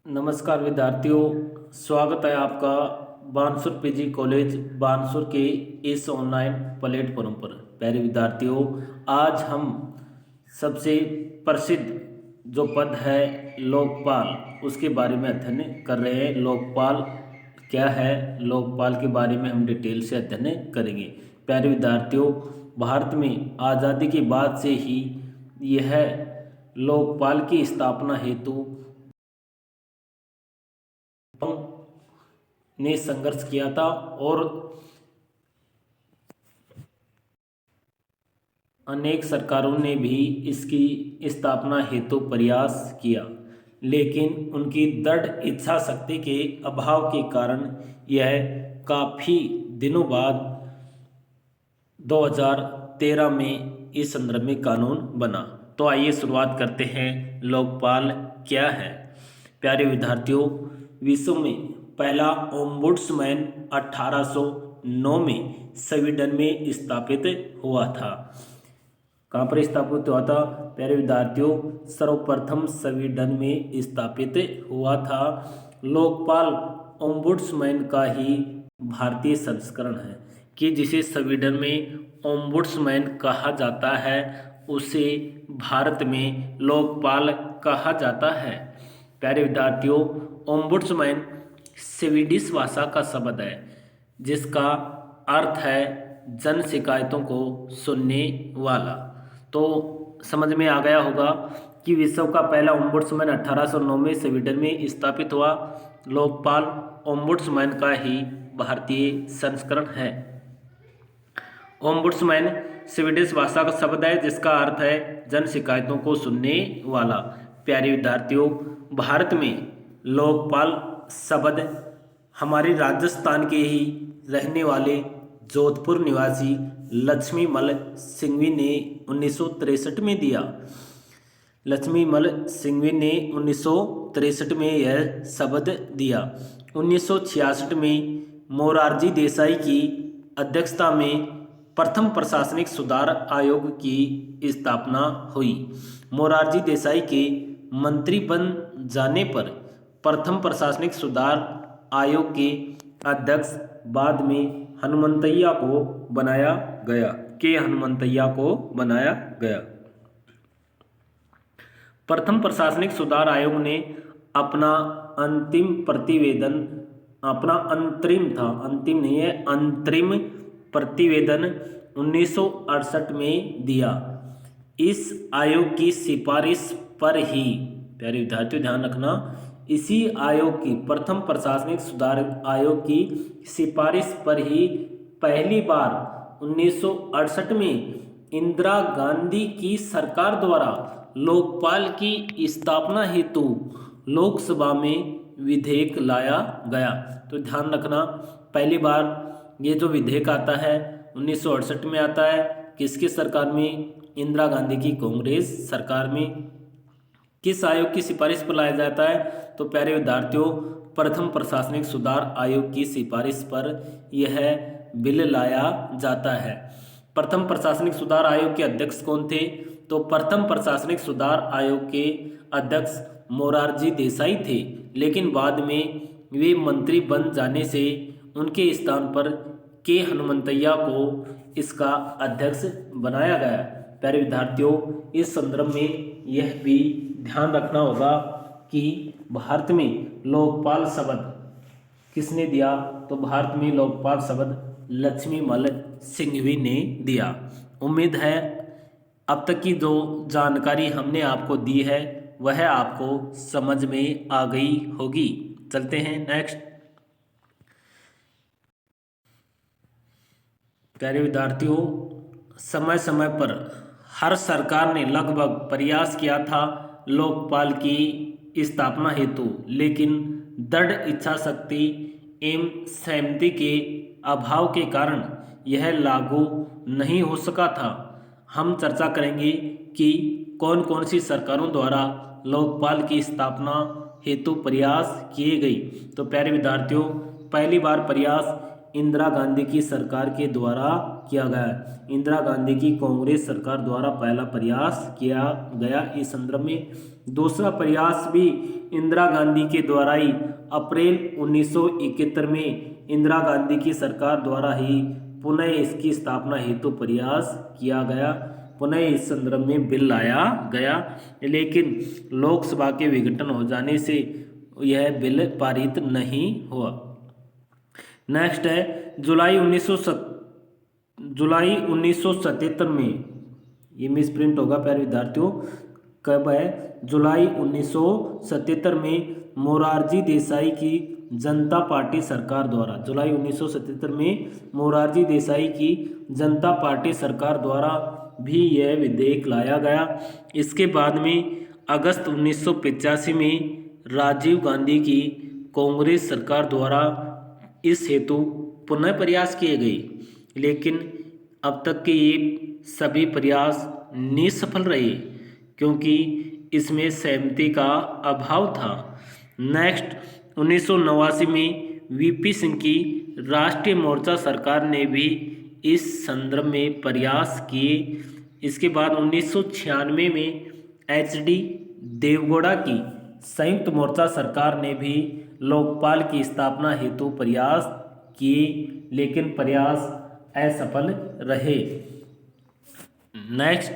नमस्कार विद्यार्थियों, स्वागत है आपका बानसूर पीजी कॉलेज बानसूर के इस ऑनलाइन प्लेटफॉर्म पर। प्यारे विद्यार्थियों, आज हम सबसे प्रसिद्ध जो पद है लोकपाल, उसके बारे में अध्ययन कर रहे हैं। लोकपाल क्या है, लोकपाल के बारे में हम डिटेल से अध्ययन करेंगे। प्यारे विद्यार्थियों, भारत में आज़ादी के बाद से ही यह लोकपाल की स्थापना हेतु ने संघर्ष किया था और अनेक सरकारों ने भी इसकी स्थापना हेतु प्रयास किया, लेकिन उनकी दृढ़ इच्छा शक्ति के अभाव के कारण यह काफ़ी दिनों बाद 2013 में इस संदर्भ में कानून बना। तो आइए शुरुआत करते हैं, लोकपाल क्या है। प्यारे विद्यार्थियों, विश्व में पहला ओम्बुड्समैन 1809 में स्वीडन में स्थापित हुआ था। कहाँ पर स्थापित हुआ था प्यारे विद्यार्थियों? सर्वप्रथम स्वीडन में स्थापित हुआ था। लोकपाल ओम्बुड्समैन का ही भारतीय संस्करण है कि जिसे स्वीडन में ओम्बुड्समैन कहा जाता है, उसे भारत में लोकपाल कहा जाता है। प्यारे विद्यार्थियों, ओम्बुड्समैन स्वीडिश भाषा का शब्द है जिसका अर्थ है जन शिकायतों को सुनने वाला। तो समझ में आ गया होगा कि विश्व का पहला ओम्बुड्समैन 1809 में स्वीडन में स्थापित हुआ। लोकपाल ओम्बुड्समैन का ही भारतीय संस्करण है। ओम्बुड्समैन स्वीडिश भाषा का शब्द है जिसका अर्थ है जन शिकायतों को सुनने वाला। प्यारे विद्यार्थियों, भारत में लोकपाल शब्द हमारे राजस्थान के ही रहने वाले जोधपुर निवासी लक्ष्मीमल सिंघवी ने 1963 में दिया। लक्ष्मीमल सिंघवी ने 1963 में यह शब्द दिया। 1966 में मोरारजी देसाई की अध्यक्षता में प्रथम प्रशासनिक सुधार आयोग की स्थापना हुई। मोरारजी देसाई के मंत्री बन जाने पर प्रथम प्रशासनिक सुधार आयोग के अध्यक्ष बाद में हनुमंतैया को बनाया गया। प्रथम प्रशासनिक सुधार आयोग ने अपना अंतिम प्रतिवेदन, अपना अंतरिम प्रतिवेदन 1968 में दिया। इस आयोग की सिफारिश पर ही, प्यारे विद्यार्थियों ध्यान रखना, इसी आयोग की, प्रथम प्रशासनिक सुधार आयोग की सिफारिश पर ही पहली बार 1968 में इंदिरा गांधी की सरकार द्वारा लोकपाल की स्थापना हेतु लोकसभा में विधेयक लाया गया। तो ध्यान रखना, पहली बार ये जो विधेयक आता है 1968 में आता है। किसकी सरकार में? इंदिरा गांधी की कांग्रेस सरकार में। किस आयोग की सिफारिश पर लाया जाता है? तो प्यारे विद्यार्थियों, प्रथम प्रशासनिक सुधार आयोग की सिफारिश पर यह बिल लाया जाता है। प्रथम प्रशासनिक सुधार आयोग के अध्यक्ष कौन थे? तो प्रथम प्रशासनिक सुधार आयोग के अध्यक्ष मोरारजी देसाई थे, लेकिन बाद में वे मंत्री बन जाने से उनके स्थान पर के हनुमंतैया को इसका अध्यक्ष बनाया गया। प्यारे विद्यार्थियों, इस संदर्भ में यह भी ध्यान रखना होगा कि भारत में लोकपाल शब्द किसने दिया? तो भारत में लोकपाल शब्द लक्ष्मीमल सिंघवी ने दिया। उम्मीद है अब तक की जो जानकारी हमने आपको दी है वह आपको समझ में आ गई होगी। चलते हैं नेक्स्ट। प्यारे विद्यार्थियों, समय समय पर हर सरकार ने लगभग प्रयास किया था लोकपाल की स्थापना हेतु, लेकिन दृढ़ इच्छा शक्ति एवं सहमति के अभाव के कारण यह लागू नहीं हो सका था। हम चर्चा करेंगे कि कौन कौन सी सरकारों द्वारा लोकपाल की स्थापना हेतु प्रयास किए गए। तो प्यारे विद्यार्थियों, पहली बार प्रयास इंदिरा गांधी की सरकार के द्वारा किया गया। इंदिरा गांधी की कांग्रेस सरकार द्वारा पहला प्रयास किया गया इस संदर्भ में। दूसरा प्रयास भी इंदिरा गांधी के द्वारा ही अप्रैल 1971 में इंदिरा गांधी की सरकार द्वारा ही पुनः इसकी स्थापना हेतु प्रयास किया गया। पुनः इस संदर्भ में बिल लाया गया, लेकिन लोकसभा के विघटन हो जाने से यह बिल पारित नहीं हुआ। नेक्स्ट है जुलाई 1977 में, ये मिसप्रिंट होगा प्यारे विद्यार्थियों, कब है, जुलाई 1977 में मोरारजी देसाई की जनता पार्टी सरकार द्वारा, जुलाई 1977 में मोरारजी देसाई की जनता पार्टी सरकार द्वारा भी यह विधेयक लाया गया। इसके बाद में अगस्त 1985 में राजीव गांधी की कांग्रेस सरकार द्वारा इस हेतु पुनः प्रयास किए गए, लेकिन अब तक के ये सभी प्रयास निष्फल रहे क्योंकि इसमें सहमति का अभाव था। नेक्स्ट 1989 में वीपी सिंह की राष्ट्रीय मोर्चा सरकार ने भी इस संदर्भ में प्रयास किए। इसके बाद 1996 में एचडी देवगौड़ा की संयुक्त मोर्चा सरकार ने भी लोकपाल की स्थापना हेतु प्रयास किए, लेकिन प्रयास असफल रहे। नेक्स्ट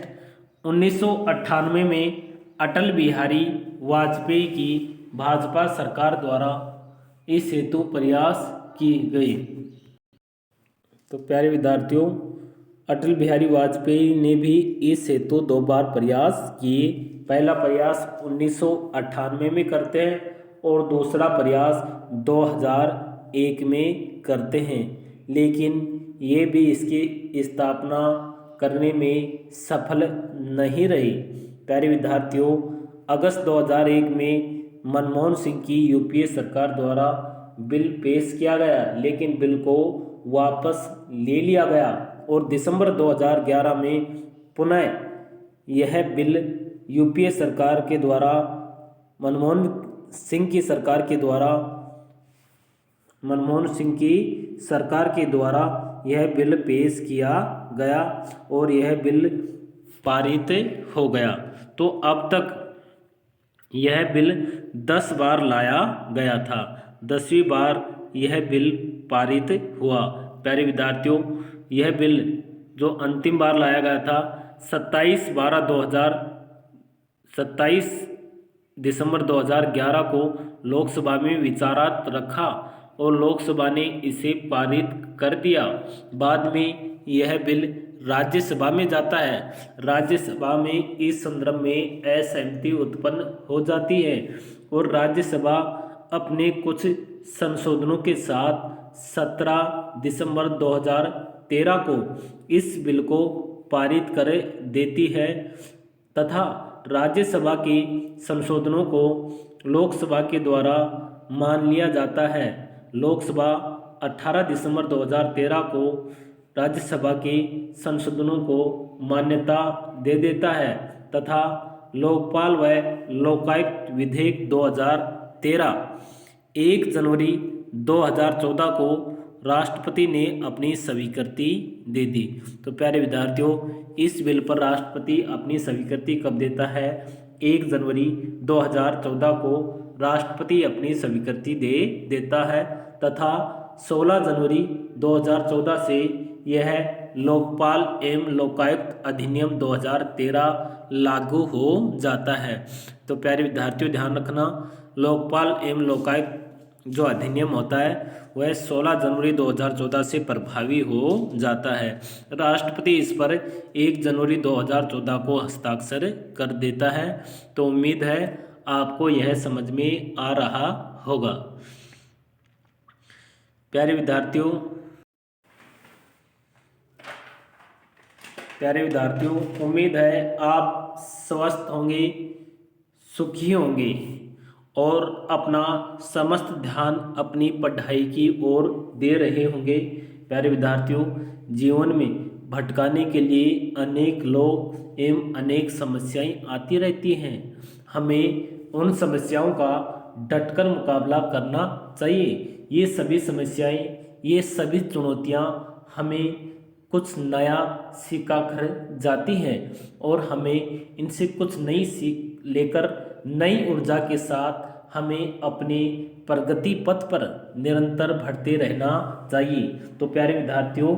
1998 में अटल बिहारी वाजपेयी की भाजपा सरकार द्वारा इस हेतु प्रयास किए गए। तो प्यारे विद्यार्थियों, अटल बिहारी वाजपेयी ने भी इस हेतु 2 बार प्रयास किए। पहला प्रयास 1998 में करते हैं और दूसरा प्रयास 2001 में करते हैं, लेकिन ये भी इसकी स्थापना करने में सफल नहीं रही। प्यारे विद्यार्थियों, अगस्त 2001 में मनमोहन सिंह की यूपीए सरकार द्वारा बिल पेश किया गया, लेकिन बिल को वापस ले लिया गया और दिसंबर 2011 में पुनः यह बिल यूपीए सरकार के द्वारा मनमोहन सिंह की सरकार के द्वारा यह बिल पेश किया गया और यह बिल पारित हो गया। तो अब तक यह बिल 10 बार लाया गया था, 10वीं बार यह बिल पारित हुआ। प्यारे विद्यार्थियों, यह बिल जो अंतिम बार लाया गया था 27 दिसंबर 2011 को लोकसभा में विचारार्थ रखा और लोकसभा ने इसे पारित कर दिया। बाद में यह बिल राज्यसभा में जाता है। राज्यसभा में इस संदर्भ में असहमति उत्पन्न हो जाती है और राज्यसभा अपने कुछ संशोधनों के साथ 17 दिसंबर 2013 को इस बिल को पारित कर देती है तथा राज्यसभा के संशोधनों को लोकसभा के द्वारा मान लिया जाता है। लोकसभा 18 दिसंबर 2013 को राज्यसभा के संशोधनों को मान्यता दे देता है तथा लोकपाल व लोकायुक्त विधेयक 2013 1 जनवरी 2014 को राष्ट्रपति ने अपनी स्वीकृति दे दी। तो प्यारे विद्यार्थियों, इस बिल पर राष्ट्रपति अपनी स्वीकृति कब देता है? 1 जनवरी 2014 को राष्ट्रपति अपनी स्वीकृति दे देता है तथा 16 जनवरी 2014 से यह लोकपाल एवं लोकायुक्त अधिनियम 2013 लागू हो जाता है। तो प्यारे विद्यार्थियों, ध्यान रखना, लोकपाल एवं लोकायुक्त जो अधिनियम होता है वह 16 जनवरी 2014 से प्रभावी हो जाता है। राष्ट्रपति इस पर 1 जनवरी 2014 को हस्ताक्षर कर देता है। तो उम्मीद है आपको यह समझ में आ रहा होगा। प्यारे विद्यार्थियों, उम्मीद है आप स्वस्थ होंगे, सुखी होंगे और अपना समस्त ध्यान अपनी पढ़ाई की ओर दे रहे होंगे। प्यारे विद्यार्थियों, जीवन में भटकाने के लिए अनेक लोग एवं अनेक समस्याएं आती रहती हैं। हमें उन समस्याओं का डटकर मुकाबला करना चाहिए। ये सभी समस्याएं ये सभी चुनौतियाँ हमें कुछ नया सिखा कर जाती हैं और हमें इनसे कुछ नई सीख लेकर नई ऊर्जा के साथ हमें अपने प्रगति पथ पर निरंतर बढ़ते रहना चाहिए। तो प्यारे विद्यार्थियों,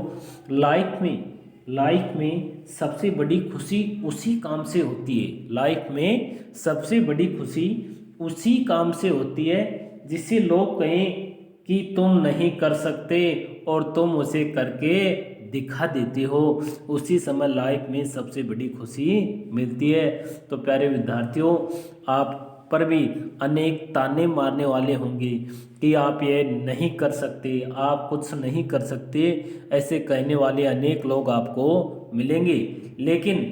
लाइफ में सबसे बड़ी खुशी उसी काम से होती है। लाइफ में सबसे बड़ी खुशी उसी काम से होती है जिसे लोग कहें कि तुम नहीं कर सकते और तुम उसे करके दिखा देते हो, उसी समय लाइफ में सबसे बड़ी खुशी मिलती है। तो प्यारे विद्यार्थियों, आप पर भी अनेक ताने मारने वाले होंगे कि आप ये नहीं कर सकते, आप कुछ नहीं कर सकते, ऐसे कहने वाले अनेक लोग आपको मिलेंगे। लेकिन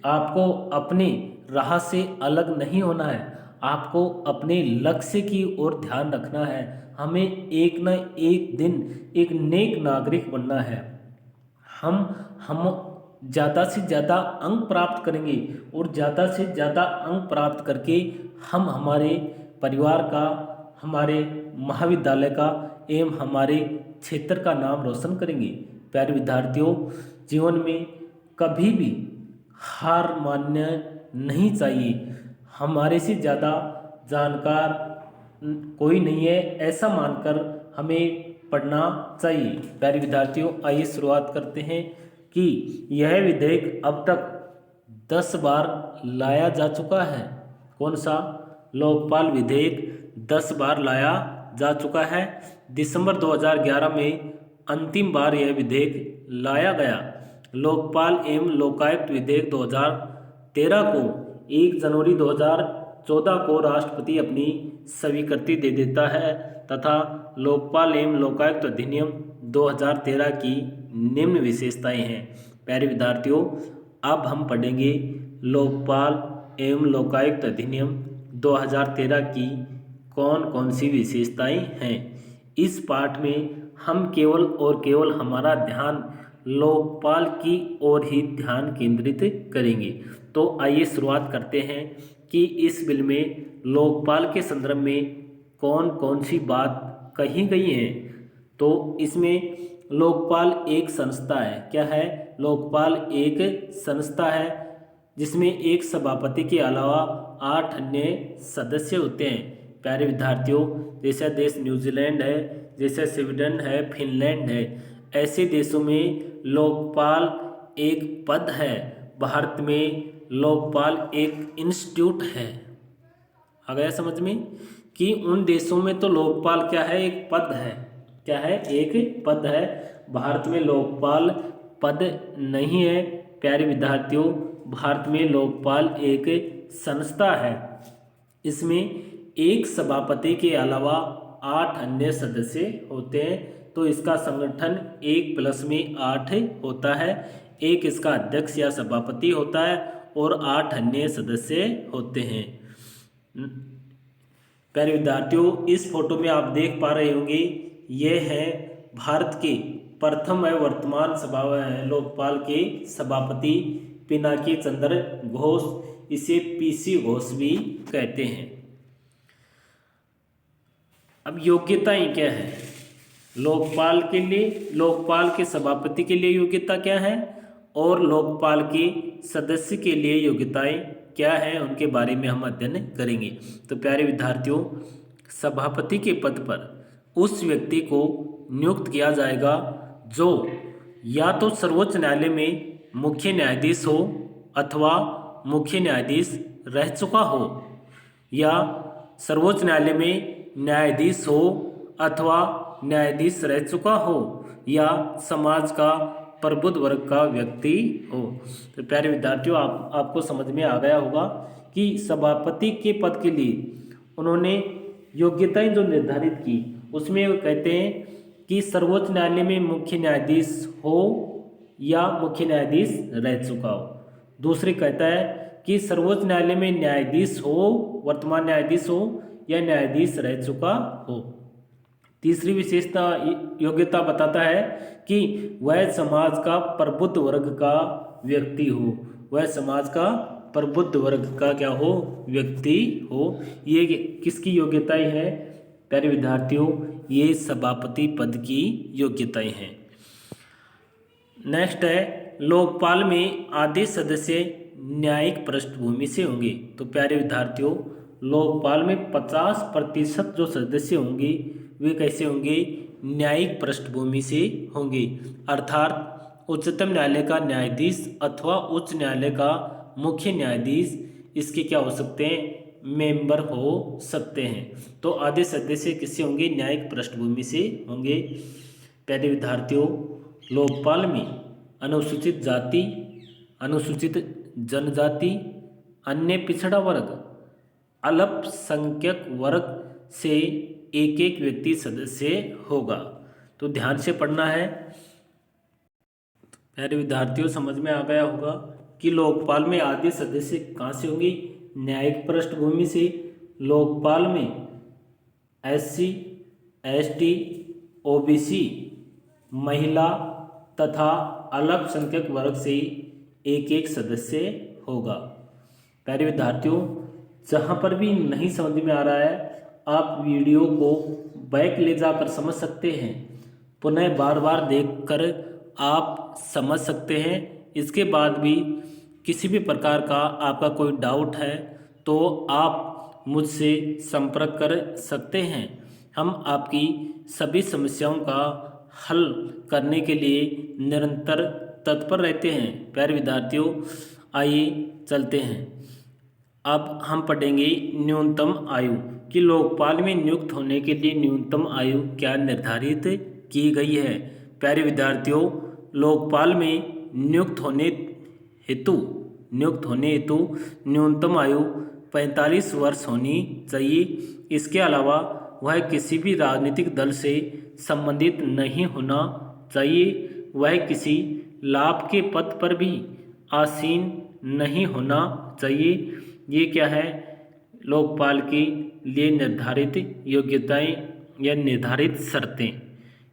आपको अपनी राह से अलग नहीं होना है, आपको अपने लक्ष्य की ओर ध्यान रखना है। हमें एक न एक दिन एक नेक नागरिक बनना है। हम ज़्यादा से ज़्यादा अंक प्राप्त करेंगे और ज़्यादा से ज़्यादा अंक प्राप्त करके हम हमारे परिवार का, हमारे महाविद्यालय का एवं हमारे क्षेत्र का नाम रोशन करेंगे। प्यारे विद्यार्थियों, जीवन में कभी भी हार मानना नहीं चाहिए। हमारे से ज़्यादा जानकार कोई नहीं है, ऐसा मानकर हमें पढ़ना चाहिए। प्यारे विद्यार्थियों, आइए शुरुआत करते हैं कि यह विधेयक अब तक 10 बार लाया जा चुका है। कौन सा? लोकपाल विधेयक 10 बार लाया जा चुका है। दिसंबर 2011 में अंतिम बार यह विधेयक लाया गया। लोकपाल एवं लोकायुक्त विधेयक 2013 को 1 जनवरी 2014 को राष्ट्रपति अपनी स्वीकृति दे देता है तथा लोकपाल एवं लोकायुक्त अधिनियम 2013 की निम्न विशेषताएं हैं। प्यारे विद्यार्थियों, अब हम पढ़ेंगे लोकपाल एवं लोकायुक्त अधिनियम 2013 की कौन कौन सी विशेषताएं हैं। इस पाठ में हम केवल और केवल हमारा ध्यान लोकपाल की ओर ही ध्यान केंद्रित करेंगे। तो आइए शुरुआत करते हैं कि इस बिल में लोकपाल के संदर्भ में कौन कौन सी बात कही गई है। तो इसमें लोकपाल एक संस्था है। क्या है? लोकपाल एक संस्था है जिसमें एक सभापति के अलावा 8 अन्य सदस्य होते हैं। प्यारे विद्यार्थियों, जैसे देश न्यूजीलैंड है, जैसे स्वीडन है, फिनलैंड है, ऐसे देशों में लोकपाल एक पद है। भारत में लोकपाल एक इंस्टीट्यूट है। आ गया समझ में कि उन देशों में तो लोकपाल क्या है? एक पद है। क्या है? एक पद है। भारत में लोकपाल पद नहीं है। प्यारे विद्यार्थियों, भारत में लोकपाल एक संस्था है। इसमें एक सभापति के अलावा 8 अन्य सदस्य होते हैं। तो इसका संगठन 1+8 होता है। एक इसका अध्यक्ष या सभापति होता है और 8 अन्य सदस्य होते हैं। प्यारे विद्यार्थियों, इस फोटो में आप देख पा रहे होंगे, ये है भारत के प्रथम व वर्तमान लोकपाल के सभापति पिनाकी चंद्र घोष। इसे पीसी घोष भी कहते हैं। अब योग्यताएं क्या है लोकपाल के लिए? लोकपाल के सभापति के लिए योग्यता क्या है और लोकपाल के सदस्य के लिए योग्यताएं क्या है, उनके बारे में हम अध्ययन करेंगे। तो प्यारे विद्यार्थियों, सभापति के पद पर उस व्यक्ति को नियुक्त किया जाएगा जो या तो सर्वोच्च न्यायालय में मुख्य न्यायाधीश हो अथवा मुख्य न्यायाधीश रह चुका हो, या सर्वोच्च न्यायालय में न्यायाधीश हो अथवा न्यायाधीश रह चुका हो, या समाज का प्रबुद्ध वर्ग का व्यक्ति हो। तो प्यारे विद्यार्थियों, आपको समझ में आ गया होगा कि सभापति के पद के लिए उन्होंने योग्यताएं जो निर्धारित की, उसमें वो कहते हैं कि सर्वोच्च न्यायालय में मुख्य न्यायाधीश हो या मुख्य न्यायाधीश रह चुका हो। दूसरी कहता है कि सर्वोच्च न्यायालय में न्यायाधीश हो, वर्तमान न्यायाधीश हो, या न्यायाधीश रह चुका हो। तीसरी विशेषता योग्यता बताता है कि वह समाज का प्रबुद्ध वर्ग का व्यक्ति हो। वह समाज का प्रबुद्ध वर्ग का क्या हो? व्यक्ति हो। ये किसकी योग्यताएं है? प्यारे विद्यार्थियों, ये सभापति पद की योग्यताएं हैं। नेक्स्ट है लोकपाल में आधे सदस्य न्यायिक पृष्ठभूमि से होंगे। तो प्यारे विद्यार्थियों, लोकपाल में 50% जो सदस्य होंगे वे कैसे होंगे? न्यायिक पृष्ठभूमि से होंगे, अर्थात उच्चतम न्यायालय का न्यायाधीश अथवा उच्च न्यायालय का मुख्य न्यायाधीश इसके क्या हो सकते हैं? मेंबर हो सकते हैं। तो आधे सदस्य किससे होंगे? न्यायिक पृष्ठभूमि से होंगे। प्यारे विद्यार्थियों, लोकपाल में अनुसूचित जाति, अनुसूचित जनजाति, अन्य पिछड़ा वर्ग, अल्पसंख्यक वर्ग से एक एक व्यक्ति सदस्य होगा। तो ध्यान से पढ़ना है। प्यारे विद्यार्थियों, समझ में आ गया होगा कि लोकपाल में आधे सदस्य कहाँ से होंगे? न्यायिक पृष्ठभूमि से। लोकपाल में SC, ST, OBC, महिला तथा अल्पसंख्यक वर्ग से एक एक सदस्य होगा। प्यारे विद्यार्थियों, जहाँ पर भी नहीं समझ में आ रहा है आप वीडियो को बैक ले जाकर समझ सकते हैं, पुनः बार बार देखकर आप समझ सकते हैं। इसके बाद भी किसी भी प्रकार का आपका कोई डाउट है तो आप मुझसे संपर्क कर सकते हैं। हम आपकी सभी समस्याओं का हल करने के लिए निरंतर तत्पर रहते हैं। प्यारे विद्यार्थियों, आइए चलते हैं। अब हम पढ़ेंगे न्यूनतम आयु कि लोकपाल में नियुक्त होने के लिए न्यूनतम आयु क्या निर्धारित की गई है। प्यारे विद्यार्थियों, लोकपाल में नियुक्त होने हेतु न्यूनतम आयु 45 वर्ष होनी चाहिए। इसके अलावा वह किसी भी राजनीतिक दल से संबंधित नहीं होना चाहिए। वह किसी लाभ के पद पर भी आसीन नहीं होना चाहिए। ये क्या है? लोकपाल के लिए निर्धारित योग्यताएं या निर्धारित शर्तें।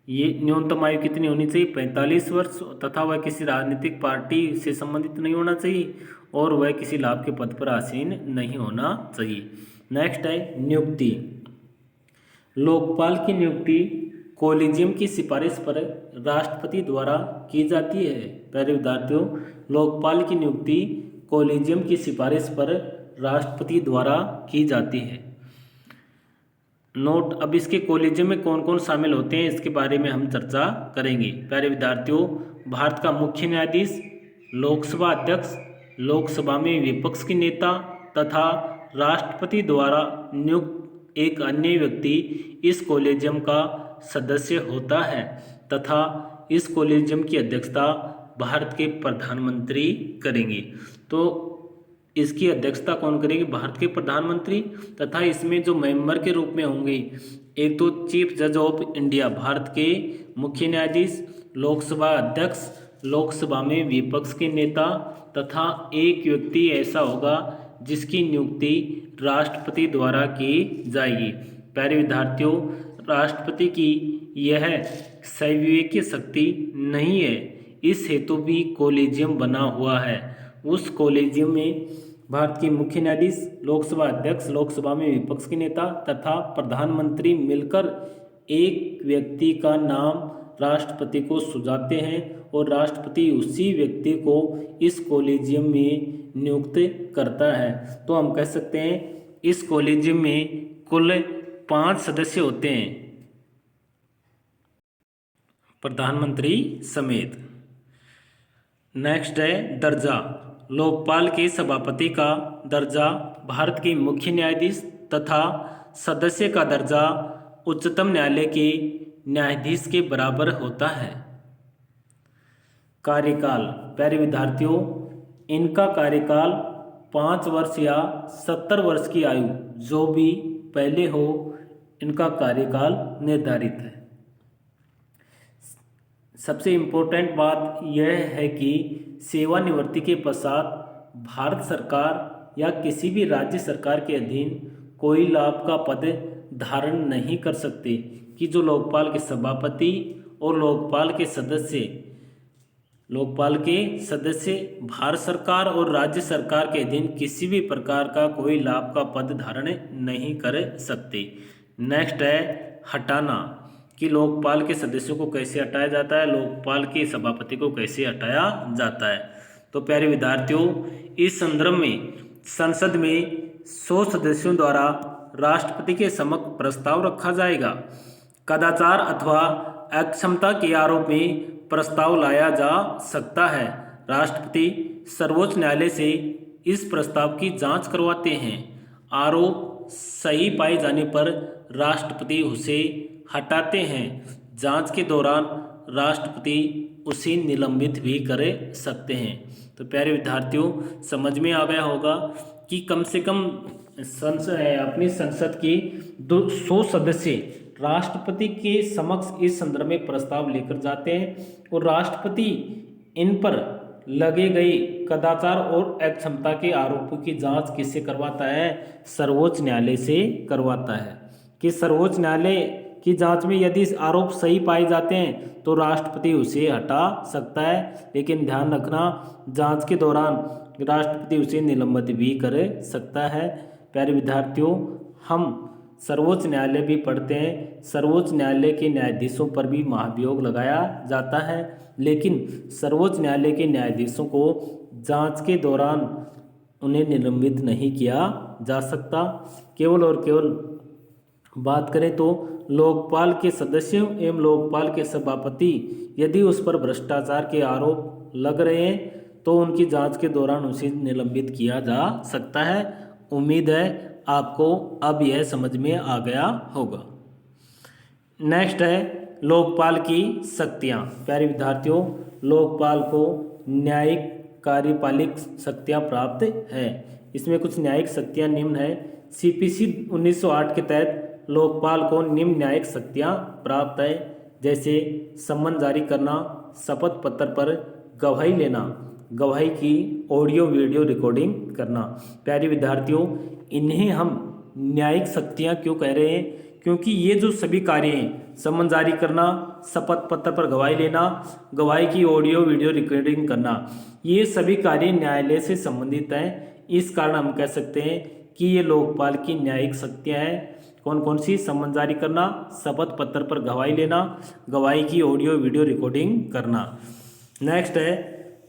ये न्यूनतम आयु कितनी होनी चाहिए? 45 वर्ष, तथा वह किसी राजनीतिक पार्टी से संबंधित नहीं होना चाहिए और वह किसी लाभ के पद पर आसीन नहीं होना चाहिए। नेक्स्ट है नियुक्ति। लोकपाल की नियुक्ति कोलिजियम की सिफारिश पर राष्ट्रपति द्वारा की जाती है। प्यारे विद्यार्थियों, लोकपाल की नियुक्ति कोलिजियम की सिफारिश पर राष्ट्रपति द्वारा की जाती है। नोट, अब इसके कोलिजियम में कौन कौन शामिल होते हैं इसके बारे में हम चर्चा करेंगे। प्यारे विद्यार्थियों, भारत का मुख्य न्यायाधीश, लोकसभा अध्यक्ष, लोकसभा में विपक्ष के नेता तथा राष्ट्रपति द्वारा नियुक्त एक अन्य व्यक्ति इस कोलिजियम का सदस्य होता है तथा इस कोलिजियम की अध्यक्षता भारत के प्रधानमंत्री करेंगे। तो इसकी अध्यक्षता कौन करेंगे? भारत के प्रधानमंत्री। तथा इसमें जो मेंबर के रूप में होंगे, एक तो चीफ जज ऑफ इंडिया, भारत के मुख्य न्यायाधीश, लोकसभा अध्यक्ष, लोकसभा में विपक्ष के नेता तथा एक व्यक्ति ऐसा होगा जिसकी नियुक्ति राष्ट्रपति द्वारा की जाएगी। प्यारे विद्यार्थियों, राष्ट्रपति की यह सविवेकी शक्ति नहीं है, इस हेतु भी कोलिजियम बना हुआ है। उस कोलिजियम में भारत के मुख्य न्यायाधीश, लोकसभा अध्यक्ष, लोकसभा में विपक्ष के नेता तथा प्रधानमंत्री मिलकर एक व्यक्ति का नाम राष्ट्रपति को सुझाते हैं और राष्ट्रपति उसी व्यक्ति को इस कोलिजियम में नियुक्त करता है। तो हम कह सकते हैं इस कोलिजियम में कुल 5 सदस्य होते हैं, प्रधानमंत्री समेत। नेक्स्ट है दर्जा। लोकपाल के सभापति का दर्जा भारत के मुख्य न्यायाधीश तथा सदस्य का दर्जा उच्चतम न्यायालय के न्यायाधीश के बराबर होता है। कार्यकाल। प्यारे विद्यार्थियों, इनका कार्यकाल 5 वर्ष या 70 वर्ष की आयु जो भी पहले हो, इनका कार्यकाल निर्धारित है। सबसे इम्पोर्टेंट बात यह है कि सेवानिवृत्ति के पश्चात भारत सरकार या किसी भी राज्य सरकार के अधीन कोई लाभ का पद धारण नहीं कर सकते। कि जो लोकपाल के सभापति और लोकपाल के सदस्य भारत सरकार और राज्य सरकार के अधीन किसी भी प्रकार का कोई लाभ का पद धारण नहीं कर सकते। नेक्स्ट है हटाना। कि लोकपाल के सदस्यों को कैसे हटाया जाता है, लोकपाल के सभापति को कैसे हटाया जाता है। तो प्यारे विद्यार्थियों, इस संदर्भ में संसद में 100 सदस्यों द्वारा राष्ट्रपति के समक्ष प्रस्ताव रखा जाएगा। कदाचार अथवा अक्षमता के आरोप में प्रस्ताव लाया जा सकता है। राष्ट्रपति सर्वोच्च न्यायालय से इस प्रस्ताव की जांच करवाते हैं। आरोप सही पाए जाने पर राष्ट्रपति उसे हटाते हैं। जांच के दौरान राष्ट्रपति उसे निलंबित भी कर सकते हैं। तो प्यारे विद्यार्थियों, समझ में आ गया होगा कि कम से कम अपनी संसद के 100 सदस्य राष्ट्रपति के समक्ष इस संदर्भ में प्रस्ताव लेकर जाते हैं और राष्ट्रपति इन पर लगे गए कदाचार और अक्षमता के आरोपों की जांच किससे करवाता है? सर्वोच्च न्यायालय से करवाता है। कि सर्वोच्च न्यायालय की जांच में यदि आरोप सही पाए जाते हैं तो राष्ट्रपति उसे हटा सकता है, लेकिन ध्यान रखना जांच के दौरान राष्ट्रपति उसे निलंबित भी कर सकता है। प्यारे विद्यार्थियों, हम सर्वोच्च न्यायालय भी पढ़ते हैं। सर्वोच्च न्यायालय के न्यायाधीशों पर भी महाभियोग लगाया जाता है, लेकिन सर्वोच्च न्यायालय के न्यायाधीशों को जांच के दौरान उन्हें निलंबित नहीं किया जा सकता। केवल और केवल बात करें तो लोकपाल के सदस्यों एवं लोकपाल के सभापति यदि उस पर भ्रष्टाचार के आरोप लग रहे हैं तो उनकी जांच के दौरान उसे निलंबित किया जा सकता है। उम्मीद है आपको अब यह समझ में आ गया होगा। नेक्स्ट है लोकपाल की शक्तियाँ। प्यारे विद्यार्थियों, लोकपाल को न्यायिक कार्यपालिक शक्तियाँ प्राप्त है। इसमें कुछ न्यायिक शक्तियाँ निम्न है। CPC 1908 के तहत लोकपाल को निम्न न्यायिक शक्तियाँ प्राप्त है, जैसे सम्मन जारी करना, शपथ पत्र पर गवाही लेना, गवाही की ऑडियो वीडियो रिकॉर्डिंग करना। प्यारे विद्यार्थियों, इन्हें हम न्यायिक शक्तियाँ क्यों कह रहे हैं? क्योंकि ये जो सभी कार्य हैं, सम्मन जारी करना, शपथ पत्र पर गवाही लेना, गवाही की ऑडियो वीडियो रिकॉर्डिंग करना, ये सभी कार्य न्यायालय से संबंधित हैं। इस कारण हम कह सकते हैं कि ये लोकपाल की न्यायिक शक्तियाँ हैं। कौन कौन सी? सम्मन जारी करना, शपथ पत्र पर गवाही लेना, गवाही की ऑडियो वीडियो रिकॉर्डिंग करना। नेक्स्ट है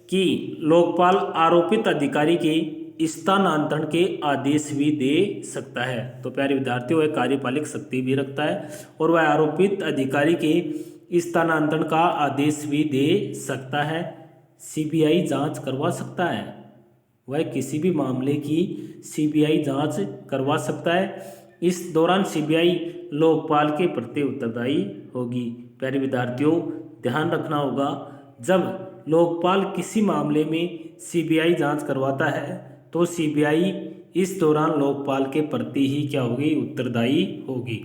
कि लोकपाल आरोपित अधिकारी के स्थानांतरण के आदेश भी दे सकता है। तो प्यारे विद्यार्थियों, वह कार्यपालिक शक्ति भी रखता है और वह आरोपित अधिकारी के स्थानांतरण का आदेश भी दे सकता है। CBI जांच करवा सकता है, वह किसी भी मामले की CBI जांच करवा सकता है। इस दौरान CBI लोकपाल के प्रति उत्तरदायी होगी। प्यारे विद्यार्थियों, ध्यान रखना होगा, जब लोकपाल किसी मामले में CBI जांच करवाता है तो CBI इस दौरान लोकपाल के प्रति ही क्या होगी? उत्तरदायी होगी।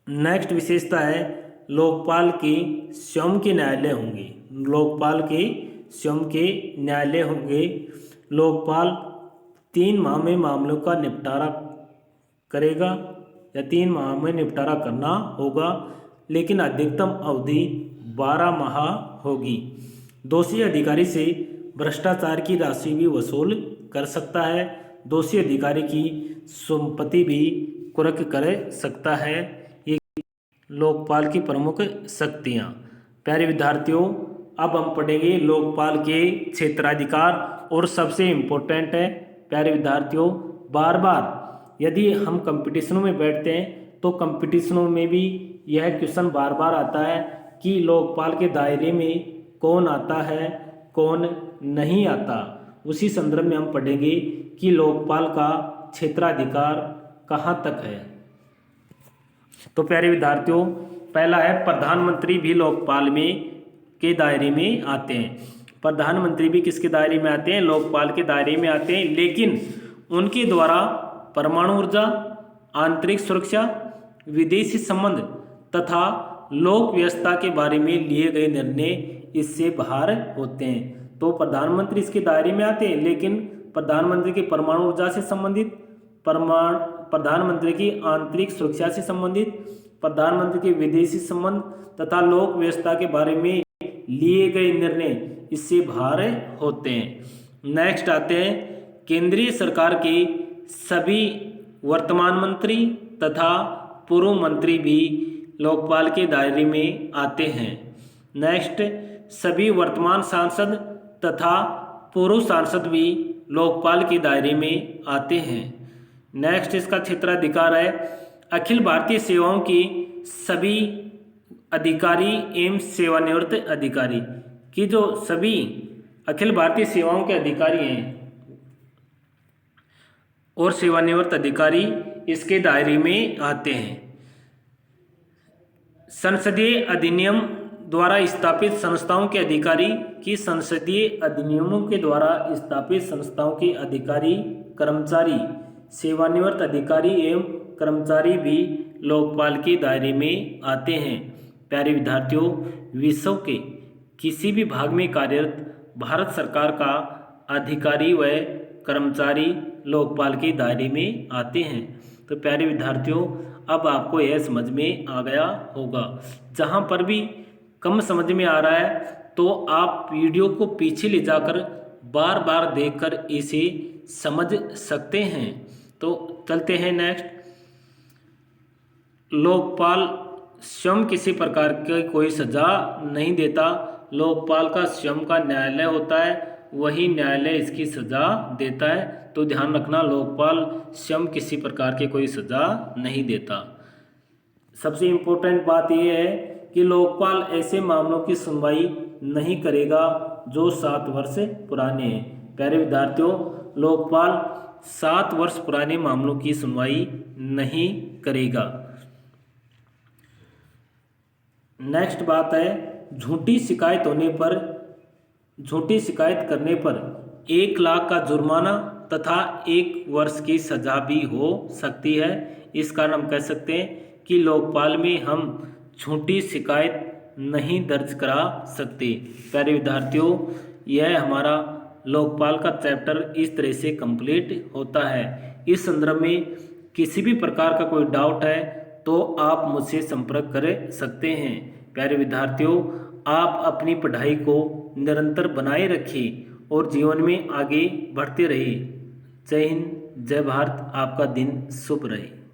नेक्स्ट विशेषता है लोकपाल के स्वयं के न्यायालय होंगे। लोकपाल के स्वयं के न्यायालय होंगे। लोकपाल 3 माह में मामलों का निपटारा करेगा या 3 माह में निपटारा करना होगा, लेकिन अधिकतम अवधि 12 माह होगी। दोषी अधिकारी से भ्रष्टाचार की राशि भी वसूल कर सकता है। दोषी अधिकारी की संपत्ति भी कुर्क कर सकता है। ये लोकपाल की प्रमुख शक्तियाँ। प्यारे विद्यार्थियों, अब हम पढ़ेंगे लोकपाल के क्षेत्राधिकार और सबसे इम्पोर्टेंट है प्यारे विद्यार्थियों, बार बार यदि हम कंपटीशनों में बैठते हैं तो कंपटीशनों में भी यह क्वेश्चन बार बार आता है कि लोकपाल के दायरे में कौन आता है, कौन नहीं आता। उसी संदर्भ में हम पढ़ेंगे कि लोकपाल का क्षेत्राधिकार कहाँ तक है। तो प्यारे विद्यार्थियों, पहला है प्रधानमंत्री भी लोकपाल में के दायरे में आते हैं। प्रधानमंत्री भी किसके दायरे में आते हैं? लोकपाल के दायरे में आते हैं, लेकिन उनके द्वारा परमाणु ऊर्जा, आंतरिक सुरक्षा, विदेशी संबंध तथा लोक व्यवस्था के बारे में लिए गए निर्णय इससे बाहर होते हैं। तो प्रधानमंत्री इसके दायरे में आते हैं, लेकिन प्रधानमंत्री की परमाणु ऊर्जा से संबंधित, प्रधानमंत्री की आंतरिक सुरक्षा से संबंधित, प्रधानमंत्री के विदेशी संबंध तथा लोक व्यवस्था के बारे में लिए गए निर्णय इससे बाहर होते हैं। नेक्स्ट आते हैं केंद्रीय सरकार के सभी वर्तमान मंत्री तथा पूर्व मंत्री भी लोकपाल के दायरे में आते हैं। नेक्स्ट, सभी वर्तमान सांसद तथा पूर्व सांसद भी लोकपाल के दायरे में आते हैं। नेक्स्ट, इसका क्षेत्राधिकार है अखिल भारतीय सेवाओं की सभी अधिकारी एवं सेवानिवृत्त अधिकारी की जो सभी अखिल भारतीय सेवाओं के अधिकारी हैं और सेवानिवृत्त अधिकारी इसके दायरे में आते हैं। संसदीय अधिनियम द्वारा स्थापित संस्थाओं के अधिकारी की संसदीय अधिनियमों के द्वारा स्थापित संस्थाओं के अधिकारी, कर्मचारी, सेवानिवृत्त अधिकारी एवं कर्मचारी भी लोकपाल के दायरे में आते हैं। प्यारे विद्यार्थियों, विश्व के किसी भी भाग में कार्यरत भारत सरकार का अधिकारी व कर्मचारी लोकपाल के दायरे में आते हैं। तो प्यारे विद्यार्थियों, अब आपको यह समझ में आ गया होगा। जहाँ पर भी कम समझ में आ रहा है तो आप वीडियो को पीछे ले जाकर बार बार देखकर इसे समझ सकते हैं। तो चलते हैं नेक्स्ट। लोकपाल स्वयं किसी प्रकार की कोई सजा नहीं देता। लोकपाल का स्वयं का न्यायालय होता है, वही न्यायालय इसकी सजा देता है। तो ध्यान रखना, लोकपाल स्वयं किसी प्रकार की कोई सजा नहीं देता। सबसे इम्पोर्टेंट बात यह है कि लोकपाल ऐसे मामलों की सुनवाई नहीं करेगा जो 7 वर्ष पुराने हैं। प्यारे विद्यार्थियों, लोकपाल 7 वर्ष पुराने मामलों की सुनवाई नहीं करेगा। नेक्स्ट बात है, झूठी शिकायत करने पर 1 लाख का जुर्माना तथा 1 वर्ष की सजा भी हो सकती है। इस कारण हम कह सकते हैं कि लोकपाल में हम झूठी शिकायत नहीं दर्ज करा सकते। प्यारे विद्यार्थियों, यह हमारा लोकपाल का चैप्टर इस तरह से कंप्लीट होता है। इस संदर्भ में किसी भी प्रकार का कोई डाउट है तो आप मुझसे संपर्क कर सकते हैं। प्यारे विद्यार्थियों, आप अपनी पढ़ाई को निरंतर बनाए रखिए और जीवन में आगे बढ़ते रहिए। जय हिंद, जय भारत। आपका दिन शुभ रहे।